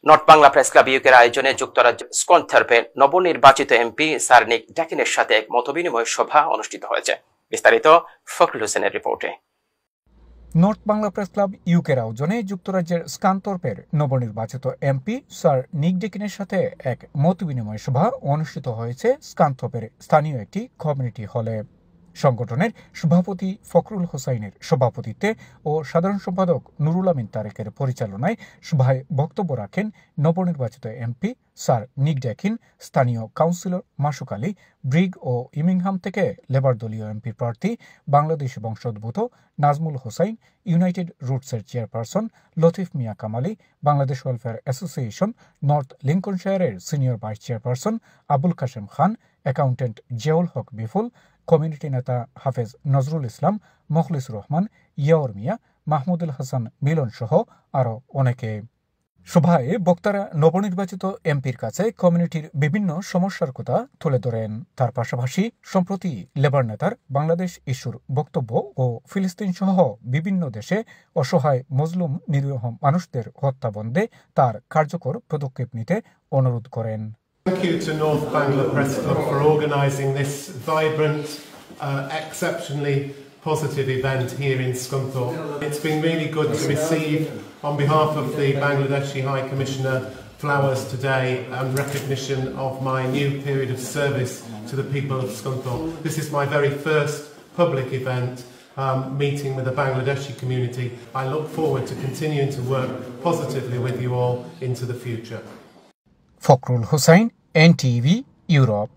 North Bangla press club ইউকের আয়োজনে যুক্তরাজ্যের স্কনথর্পে নবনির্বাচিত এমপি স্যার নিক ড্যাকিনের সাথে এক মতবিনিময় সভা অনুষ্ঠিত হয়েছে। বিস্তারিত ফখরুল হোসেনের রিপোর্টে। নর্থ বাংলা প্রেস ক্লাব ইউকের আয়োজনে যুক্তরাজ্যের স্কনথর্পের নবনির্বাচিত এমপি স্যার নিক ড্যাকিনের সাথে এক মতবিনিময় সভা অনুষ্ঠিত হয়েছে স্কনথর্পের স্থানীয় একটি কমিউনিটি হলে। সংগঠনের সভাপতি ফখরুল হোসাইনের সভাপতিত্বে ও সাধারণ সম্পাদক নুরুল আমিন তারেকের পরিচালনায় সভায় বক্তব্য রাখেন নবনির্বাচিত এমপি স্যার নিক ড্যাকিন, স্থানীয় কাউন্সিলর মাসুক আলী, ব্রিগ ও ইমিংহাম থেকে লেবার দলীয় এমপি প্রার্থী বাংলাদেশ বংশোদ্ভূত নাজমুল হোসাইন, ইউনাইটেড রুটসের chairperson Latif Mia Kamali, Bangladesh welfare association north লিঙ্কনশায়ারের senior vice chairperson Abul Kashem Khan, accountant Ziaul Haque Biful, community নেতা হাফেজ নজরুল ইসলাম, মখলিস রহমান, ইয়াওর মিয়া, মাহমুদুল হাসান মিলন সহ আরও অনেকে। সভায় বক্তারা নবনির্বাচিত এমপির কাছে কমিউনিটির বিভিন্ন সমস্যার কথা তুলে ধরেন। তার পাশাপাশি সম্প্রতি লেবার নেতার বাংলাদেশ ইস্যুর বক্তব্য ও ফিলিস্তিন সহ বিভিন্ন দেশে অসহায় মজলুম নিরীহ মানুষদের হত্যা বন্ধে তার কার্যকর পদক্ষেপ নিতে অনুরোধ করেন। Thank you to North Bangla Press Club for organising this vibrant, exceptionally positive event here in Scunthorpe. It's been really good to receive, on behalf of the Bangladeshi High Commissioner, flowers today and recognition of my new period of service to the people of Scunthorpe. This is my very first public event meeting with the Bangladeshi community. I look forward to continuing to work positively with you all into the future. Fakhrul Hossain, NTV, Europe.